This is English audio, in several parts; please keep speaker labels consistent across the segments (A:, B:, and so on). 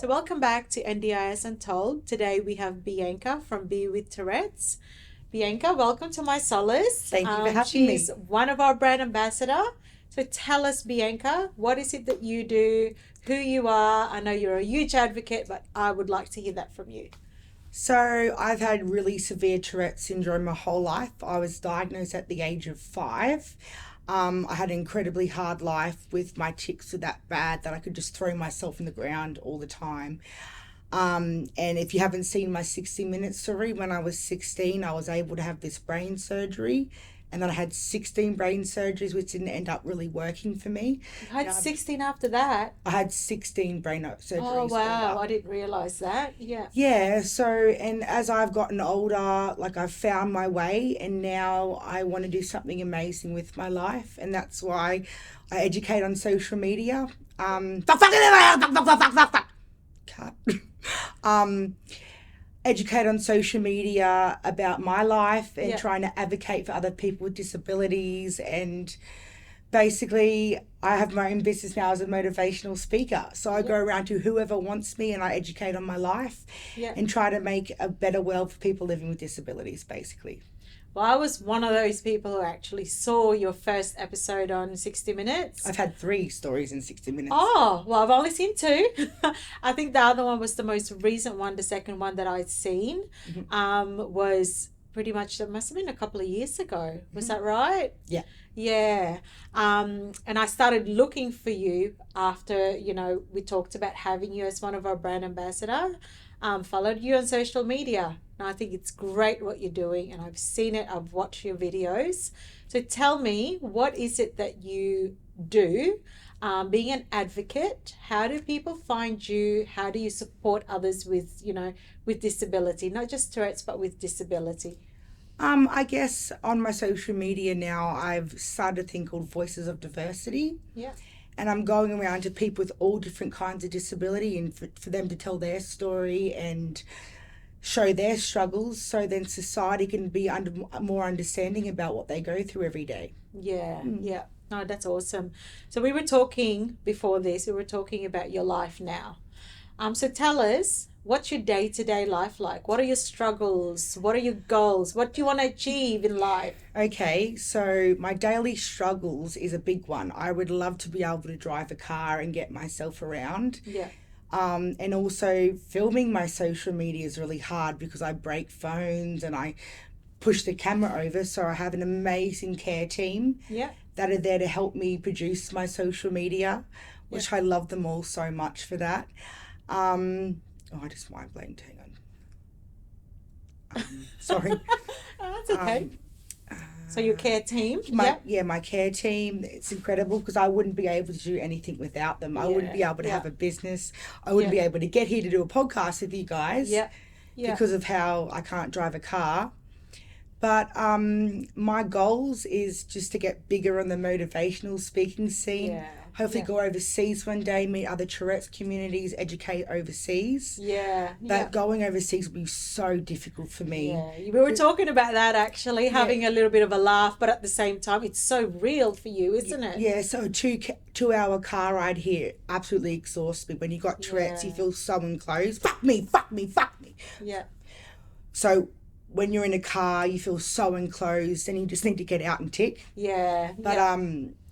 A: So welcome back to NDIS Untold. Today we have Bianca from Be With Tourette's. Bianca, welcome to my solace.
B: Thank you for having me.
A: She's one of our brand ambassador. So tell us, Bianca, what is it that you do, who you are? I know you're a huge advocate, but I would like to hear that from you.
B: So I've had really severe Tourette syndrome my whole life. I was diagnosed at the age of 5. I had an incredibly hard life with my tics were that bad that I could just throw myself in the ground all the time. And if you haven't seen my 60 Minutes story, when I was 16, I was able to have this brain surgery. And then I had 16 brain surgeries, which didn't end up really working for me.
A: You had 16 after that?
B: I had 16 brain surgeries.
A: Oh, wow. I didn't realise that. Yeah.
B: Yeah, so, and as I've gotten older, like I've found my way, and now I want to do something amazing with my life. And that's why I educate on social media. Cut. Educate on social media about my life and trying to advocate for other people with disabilities. And basically I have my own business now as a motivational speaker, so I go around to whoever wants me and I educate on my life and try to make a better world for people living with disabilities, basically.
A: Well, I was one of those people who actually saw your first episode on 60 Minutes.
B: I've had 3 stories in 60 Minutes.
A: Oh, well, I've only seen 2. I think the other one was the most recent one. The second one that I'd seen was pretty much, that must have been a couple of years ago. Was that right?
B: Yeah.
A: Yeah. And I started looking for you after, we talked about having you as one of our brand ambassador. Followed you on social media. And I think it's great what you're doing, and I've seen it, I've watched your videos. So tell me, what is it that you do? Being an advocate, how do people find you? How do you support others with, with disability? Not just Tourette's, but with disability.
B: I guess on my social media now, I've started a thing called Voices of Diversity.
A: Yeah.
B: And I'm going around to people with all different kinds of disability, and for them to tell their story and show their struggles, so then society can be more understanding about what they go through every day.
A: Yeah, yeah. No, that's awesome. So we were talking before this, we were talking about your life now. So tell us, what's your day-to-day life like? What are your struggles? What are your goals? What do you want to achieve in life?
B: Okay, so my daily struggles is a big one. I would love to be able to drive a car and get myself around.
A: Yeah.
B: And also filming my social media is really hard because I break phones and I push the camera over. So I have an amazing care team that are there to help me produce my social media, which I love them all so much for that. I just mind blanked. Hang on. Sorry.
A: That's okay. So your care team?
B: My care team. It's incredible because I wouldn't be able to do anything without them. I wouldn't be able to have a business. I wouldn't be able to get here to do a podcast with you guys because of how I can't drive a car. But my goals is just to get bigger on the motivational speaking scene.
A: Yeah.
B: Hopefully go overseas one day, meet other Tourette's communities, educate overseas.
A: Yeah.
B: But going overseas will be so difficult for me.
A: Yeah. We were talking about that actually, having a little bit of a laugh, but at the same time, it's so real for you, isn't it?
B: Yeah, so a 2-hour car ride here absolutely exhausts me. When you got Tourette's, you feel so enclosed. Fuck me.
A: Yeah.
B: So when you're in a car, you feel so enclosed and you just need to get out and tick.
A: Yeah.
B: But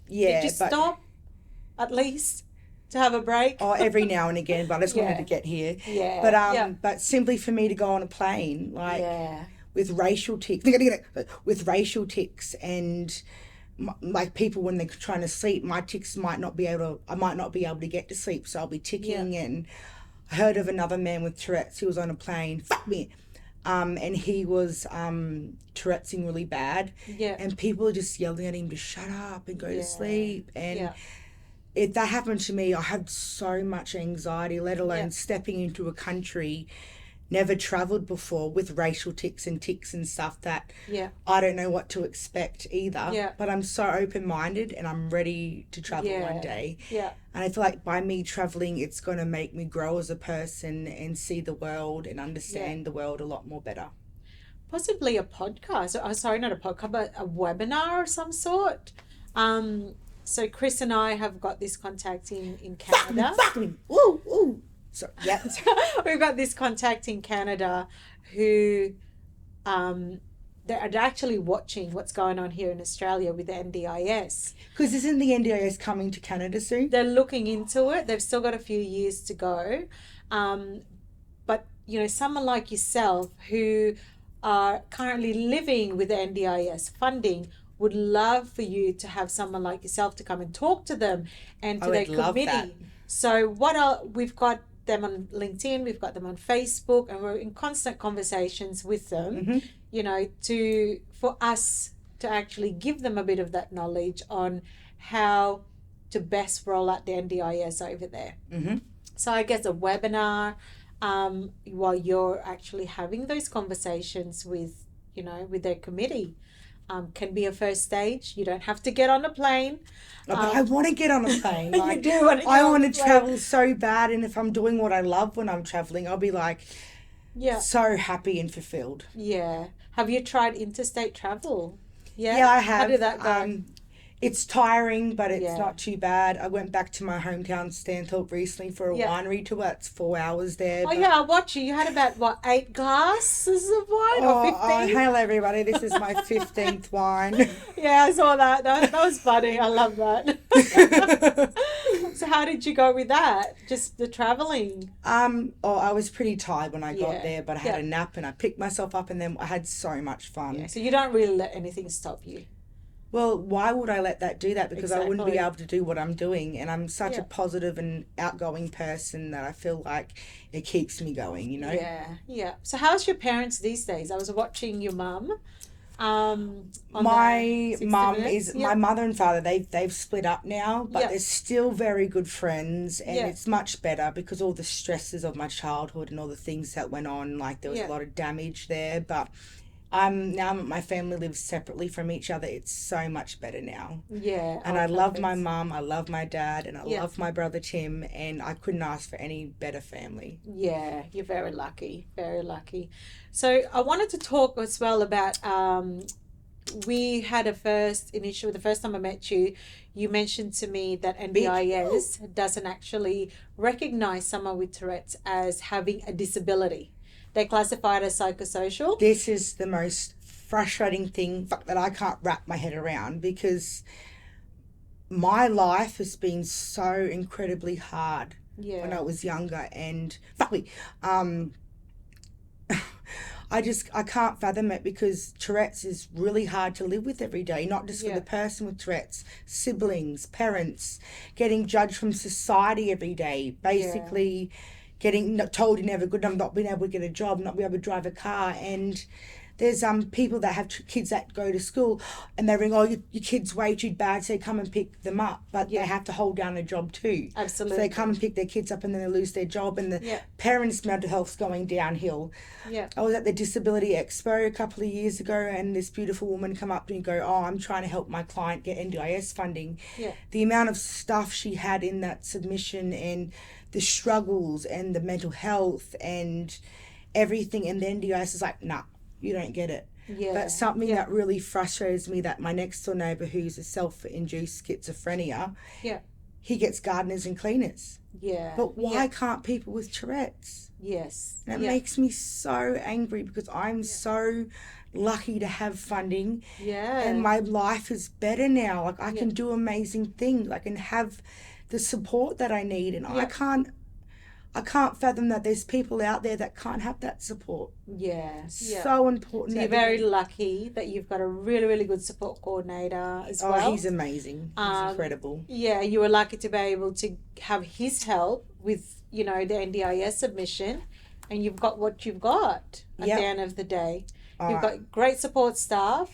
A: Did you stop at least to have a break?
B: Oh, every now and again, but I just wanted to get here.
A: Yeah.
B: But simply for me to go on a plane, with racial tics, and like people when they're trying to sleep, my tics I might not be able to get to sleep, so I'll be ticking. And I heard of another man with Tourette's who was on a plane. Fuck me. And he was Tourette'sing really bad.
A: Yeah.
B: And people are just yelling at him to shut up and go to sleep. And if that happened to me, I had so much anxiety, let alone stepping into a country never travelled before with racial tics and stuff that I don't know what to expect either.
A: Yeah.
B: But I'm so open-minded and I'm ready to travel one day.
A: Yeah.
B: And I feel like by me travelling, it's going to make me grow as a person and see the world and understand the world a lot more better.
A: Possibly a podcast. Oh, sorry, not a podcast, but a webinar of some sort. So Chris and I have got this contact in Canada.
B: Fuck me. Ooh. So, yeah.
A: We've got this contact in Canada who they're actually watching what's going on here in Australia with the NDIS.
B: Because isn't the NDIS coming to Canada soon?
A: They're looking into it. They've still got a few years to go. But, someone like yourself who are currently living with the NDIS funding would love for you to have someone like yourself to come and talk to them and to their committee. So we've got them on LinkedIn, we've got them on Facebook, and we're in constant conversations with them, for us to actually give them a bit of that knowledge on how to best roll out the NDIS over there. So I guess a webinar, while you're actually having those conversations with their committee, can be a first stage. You don't have to get on a plane.
B: But I want to get on a plane.
A: You do want to get
B: I
A: on
B: want
A: a
B: to travel so bad, and if I'm doing what I love when I'm traveling, I'll be like, so happy and fulfilled.
A: Yeah. Have you tried interstate travel?
B: Yeah, I have.
A: How did that go?
B: It's tiring, but it's not too bad. I went back to my hometown, Stanthorpe, recently for a winery tour. It's 4 hours there.
A: Oh, I watched you. You had about, 8 glasses of wine or 15?
B: Oh, hello, everybody. This is my 15th wine.
A: Yeah, I saw that. That was funny. I love that. So how did you go with that? Just the traveling?
B: I was pretty tired when I got there, but I had a nap and I picked myself up and then I had so much fun.
A: Yeah, so you don't really let anything stop you?
B: Well, why would I let that do that? Because I wouldn't be able to do what I'm doing. And I'm such a positive and outgoing person that I feel like it keeps me going,
A: Yeah. So how's your parents these days? I was watching your mum.
B: My mum is my mother and father. They've split up now, but they're still very good friends, and it's much better because all the stresses of my childhood and all the things that went on, like there was a lot of damage there. But now my family lives separately from each other. It's so much better now.
A: Yeah.
B: And I love my mum, I love my dad, and I love my brother Tim, and I couldn't ask for any better family.
A: Yeah, you're very lucky. Very lucky. So I wanted to talk as well about we had the first time I met you, you mentioned to me that NDIS doesn't actually recognize someone with Tourette's as having a disability. They classify it as psychosocial.
B: This is the most frustrating thing that I can't wrap my head around, because my life has been so incredibly hard when I was younger, and I can't fathom it, because Tourette's is really hard to live with every day, not just for the person with Tourette's, siblings, parents, getting judged from society every day, basically getting told you're never good enough, not being able to get a job, not being able to drive a car. And there's people that have kids that go to school and they ring, your kid's way too bad, so they come and pick them up, but they have to hold down a job too.
A: Absolutely.
B: So they come and pick their kids up and then they lose their job, and the parents' mental health's going downhill. I was at the Disability Expo a couple of years ago, and this beautiful woman come up to me and go, I'm trying to help my client get NDIS funding. The amount of stuff she had in that submission, and the struggles and the mental health and everything, and the NDIS is like, nah, you don't get it. But something that really frustrates me, that my next door neighbour, who's a self-induced schizophrenia, he gets gardeners and cleaners. But why can't people with Tourette's? And it makes me so angry, because I'm so lucky to have funding, and my life is better now. Like I can do amazing things. I can have the support that I need, and I can't fathom that there's people out there that can't have that support. So important.
A: So you're very lucky that you've got a really, really good support coordinator as well.
B: Oh, he's amazing. He's incredible.
A: Yeah, you were lucky to be able to have his help with, the NDIS submission, and you've got what you've got at the end of the day. You've got great support staff.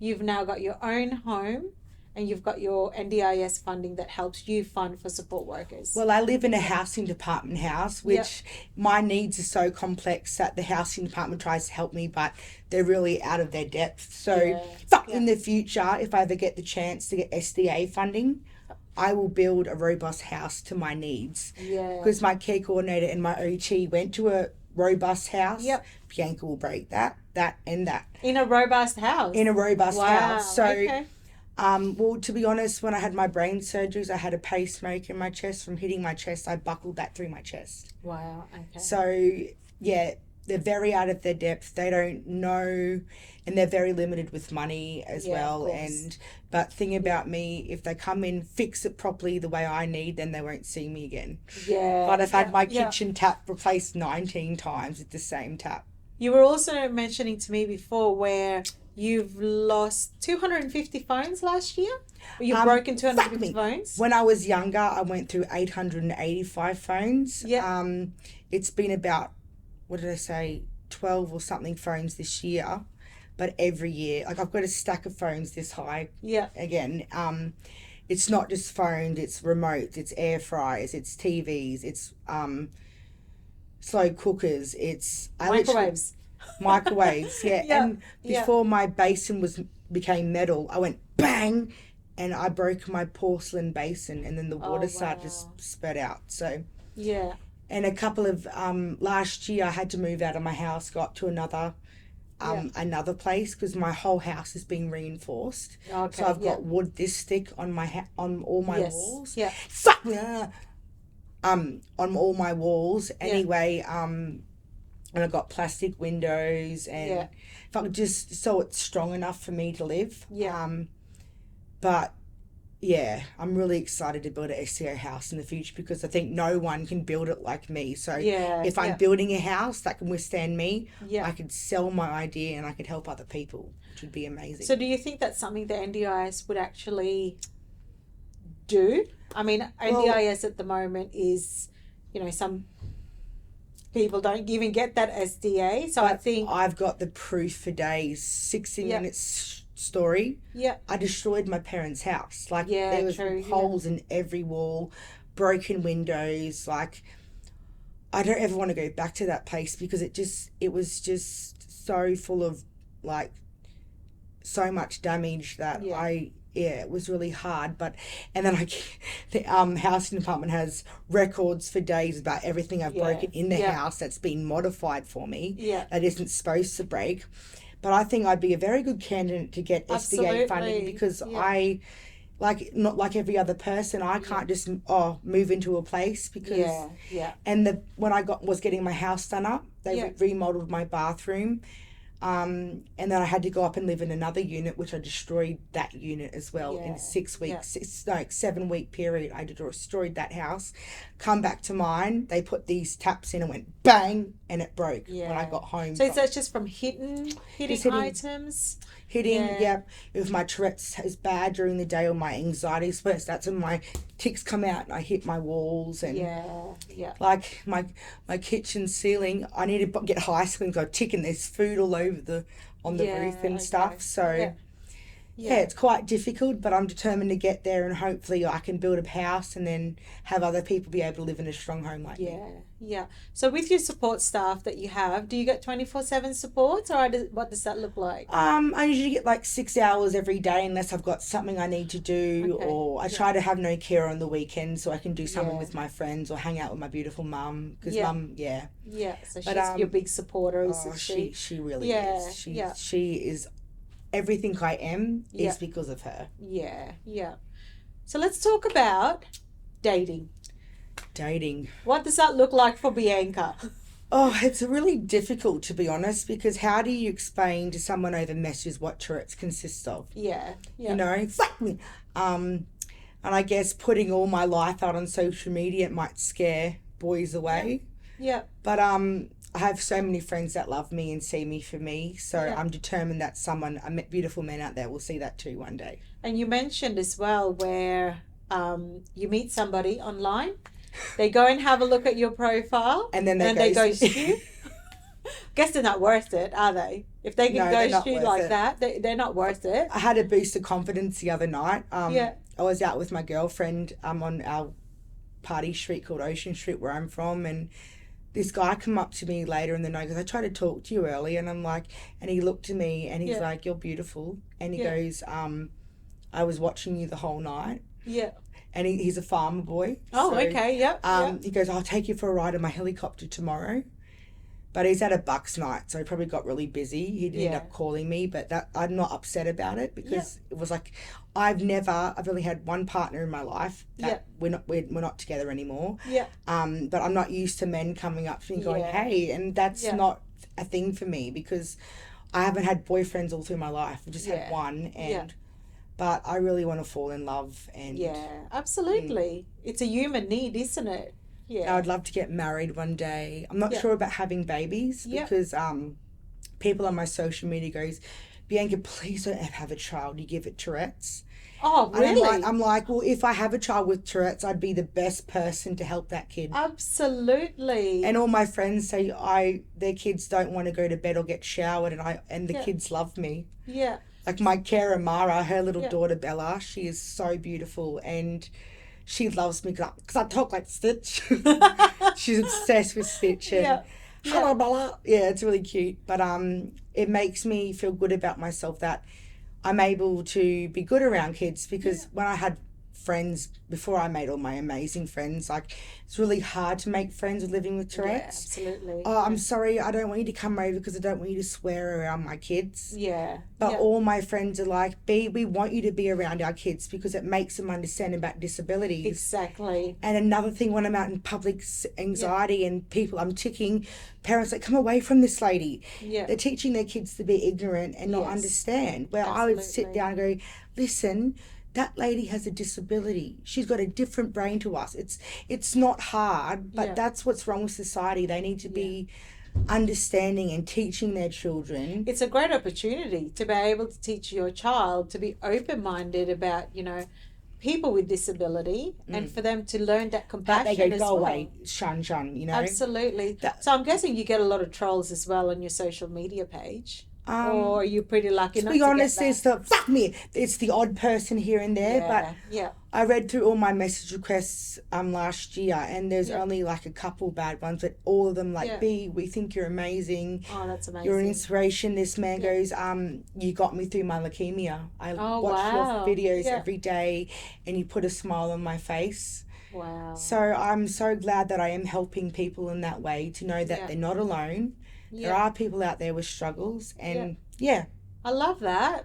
A: You've now got your own home. And you've got your NDIS funding that helps you fund for support workers.
B: Well, I live in a housing department house, which my needs are so complex that the housing department tries to help me, but they're really out of their depth. So in the future, if I ever get the chance to get SDA funding, I will build a robust house to my needs. Because my care coordinator and my OT went to a robust house. Bianca will break that, and that.
A: In a robust house?
B: In a robust house. So Well, to be honest, when I had my brain surgeries, I had a pacemaker in my chest. From hitting my chest, I buckled that through my chest.
A: Wow. Okay.
B: So, yeah, they're very out of their depth. They don't know, and they're very limited with money as
A: Yeah, of
B: well.
A: course.
B: But thing about me, if they come in, fix it properly the way I need, then they won't see me again.
A: Yeah.
B: But I've had my
A: Yeah.
B: kitchen tap replaced 19 times with the same tap.
A: You were also mentioning to me before where you've lost 250 phones last year. You've broken 250 phones.
B: When I was younger, I went through 885 phones.
A: Yeah.
B: It's been about, what did I say, 12 or something phones this year. But every year, like I've got a stack of phones this high.
A: Yeah.
B: Again, it's not just phones, it's remotes, it's air fryers, it's TVs, it's slow cookers, it's microwaves, yeah.
A: Yeah,
B: And before my basin became metal, I went bang, and I broke my porcelain basin, and then the water started to spurt out. So
A: yeah.
B: and a couple of last year I had to move out of my house, go up to another place because my whole house is being reinforced.
A: Okay.
B: So I've got wood this thick on on all my walls.
A: Yeah.
B: On all my walls. Anyway, and I've got plastic windows, and if I could just so it's strong enough for me to live.
A: Yeah.
B: But yeah, I'm really excited to build an SEO house in the future because I think no one can build it like me. So if I'm building a house that can withstand me, I could sell my idea and I could help other people, which would be amazing.
A: So do you think that's something the NDIS would actually do? I mean, NDIS at the moment is, some people don't even get that SDA. So I think
B: I've got the proof for days. 60 minutes story.
A: Yeah.
B: I destroyed my parents' house. Like there was holes in every wall, broken windows. Like I don't ever want to go back to that place because it was just so full of like so much damage that it was really hard. And then the housing department has records for days about everything I've broken in the house that's been modified for me. That isn't supposed to break. But I think I'd be a very good candidate to get SDA funding because I, not like every other person, I can't just move into a place because and when I was getting my house done up, they remodeled my bathroom, and then I had to go up and live in another unit, which I destroyed that unit as well in 6 weeks. 7 week period. I destroyed that house. Come back to mine. They put these taps in and went bang, and it broke when I got home.
A: So that's just from hitting items.
B: If my Tourette's is bad during the day or my anxiety is worse, that's when my ticks come out and I hit my walls and like my kitchen ceiling. I need to get high ceilings. I tick and there's food all over on the roof and stuff. So it's quite difficult, but I'm determined to get there and hopefully I can build a house and then have other people be able to live in a strong home like me.
A: Yeah. So with your support staff that you have, do you get 24/7 support or what does that look like?
B: I usually get like 6 hours every day unless I've got something I need to do or I try to have no care on the weekend so I can do something with my friends or hang out with my beautiful mum because mum,
A: so she's your big supporter, isn't
B: she? She really is. She is everything I am is because of her.
A: So let's talk about dating. What does that look like for Bianca?
B: Oh, it's really difficult to be honest because how do you explain to someone over messages what Tourette's consists of? And I guess putting all my life out on social media might scare boys away. But I have so many friends that love me and see me for me, so I'm determined that beautiful men out there will see that too one day.
A: And you mentioned as well where you meet somebody online, they go and have a look at your profile,
B: and then
A: they ghost you. Guess they're not worth it, are they? If they can ghost you like that, they're not worth it.
B: I had a boost of confidence the other night. I was out with my girlfriend on our party street called Ocean Street where I'm from, and this guy come up to me later in the night because I tried to talk to you earlier, and I'm like, and he looked at me and he's like, "You're beautiful," and he goes, "I was watching you the whole night." And he's a farmer boy.
A: Oh, so, okay,
B: he goes, "I'll take you for a ride in my helicopter tomorrow." But he's at a Bucks night, so he probably got really busy. He didn't end
A: Yeah.
B: up calling me, but that I'm not upset about it
A: Yeah.
B: because it was like I've only had one partner in my life
A: Yeah.
B: that we're not together anymore.
A: Yeah.
B: But I'm not used to men coming up to me going,
A: Yeah.
B: hey, and that's
A: Yeah.
B: not a thing for me because I haven't had boyfriends all through my life. I've just
A: Yeah.
B: had one,
A: Yeah.
B: but I really want to fall in love, and
A: Yeah. Absolutely. It's a human need, isn't it?
B: I
A: Yeah.
B: would love to get married one day. I'm not
A: Yeah.
B: sure about having babies
A: Yeah.
B: because people on my social media goes, Bianca, please don't ever have a child. You give it Tourette's.
A: Oh,
B: And
A: really?
B: I'm like, well, if I have a child with Tourette's, I'd be the best person to help that kid.
A: Absolutely.
B: And all my friends say their kids don't want to go to bed or get showered, and the
A: Yeah.
B: kids love me.
A: Yeah.
B: Like my carer Mara, her little
A: Yeah.
B: daughter Bella, she is so beautiful and she loves me because I talk like Stitch. She's obsessed with Stitch. And,
A: Yeah.
B: hello
A: Yeah.
B: Bella. Yeah, it's really cute. But it makes me feel good about myself that I'm able to be good around kids because
A: Yeah.
B: when I had friends before I made all my amazing friends, like it's really hard to make friends with living with
A: Yeah,
B: Tourette's.
A: absolutely.
B: Oh, I'm sorry, I don't want you to come over because I don't want you to swear around my kids.
A: Yeah.
B: But
A: Yeah.
B: all my friends are like, B, we want you to be around our kids because it makes them understand about disabilities.
A: Exactly.
B: And another thing, when I'm out in public, anxiety and people, I'm ticking, parents like, come away from this lady.
A: Yeah.
B: They're teaching their kids to be ignorant and not
A: Yes.
B: understand. Where I would sit
A: Absolutely.
B: down and go, listen, that lady has a disability. She's got a different brain to us. It's not hard, but
A: Yeah.
B: that's what's wrong with society. They need to be understanding and teaching their children.
A: It's a great opportunity to be able to teach your child to be open-minded about, people with disability and for them to learn that
B: That
A: compassion
B: they go,
A: as
B: go
A: well.
B: away, shun, you know.
A: Absolutely.
B: That-
A: So I'm guessing you get a lot of trolls as well on your social media page.
B: Um,
A: Or are you pretty lucky
B: to
A: not
B: be
A: to get
B: honest,
A: that?
B: there's the fuck me. It's the odd person here and there, but
A: Yeah.
B: I read through all my message requests last year, and there's
A: Yeah.
B: only like a couple bad ones, but all of them like,
A: Yeah.
B: B, we think you're amazing.
A: Oh, that's amazing.
B: You're an inspiration. This man
A: Yeah.
B: goes, you got me through my leukemia. I
A: Oh,
B: watch
A: wow.
B: your videos
A: Yeah.
B: every day, and you put a smile on my face.
A: Wow.
B: So I'm so glad that I am helping people in that way to know that
A: Yeah.
B: they're not alone. There
A: Yeah.
B: are people out there with struggles, and yeah.
A: I love that.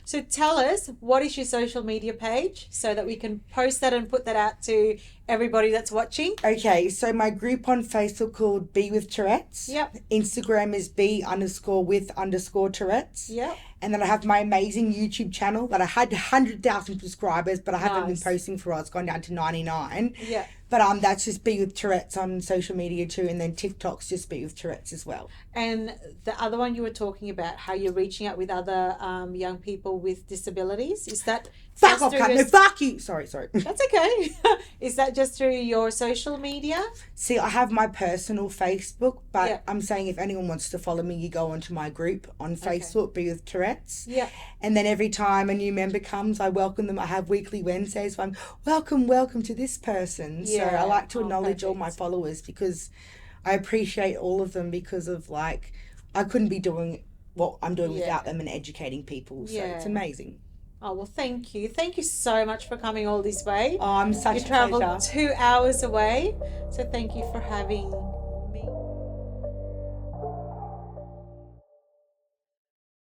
A: So tell us, what is your social media page so that we can post that and put that out to everybody that's watching?
B: Okay, so my group on Facebook called Be With Tourette's.
A: Yep.
B: Instagram is B_with_Tourette's.
A: Yep.
B: And then I have my amazing YouTube channel that I had 100,000 subscribers, but I haven't been
A: Nice.
B: posting for a while. It's gone down to 99.
A: Yeah.
B: But that's just Be With Tourette's on social media too, and then TikTok's just Be With Tourette's as well.
A: And the other one you were talking about, how you're reaching out with other young people with disabilities, is that
B: Fuck
A: just
B: off,
A: through
B: cunt.
A: your...
B: No, fuck you. Sorry.
A: That's okay. Is that just through your social media?
B: See, I have my personal Facebook, but
A: Yeah.
B: I'm saying if anyone wants to follow me, you go onto my group on Facebook, Be With Tourette's.
A: Yeah.
B: And then every time a new member comes, I welcome them. I have weekly Wednesdays. So I'm welcome to this person. So
A: Yeah.
B: I like to
A: Oh,
B: acknowledge all my
A: perfect.
B: followers because I appreciate all of them because of I couldn't be doing what I'm doing
A: Yeah.
B: without them and educating people. So it's
A: Yeah.
B: amazing.
A: Oh, well, thank you. Thank you so much for coming all this way.
B: Oh, I'm such
A: You
B: a
A: traveled
B: pleasure.
A: 2 hours away. So thank you for having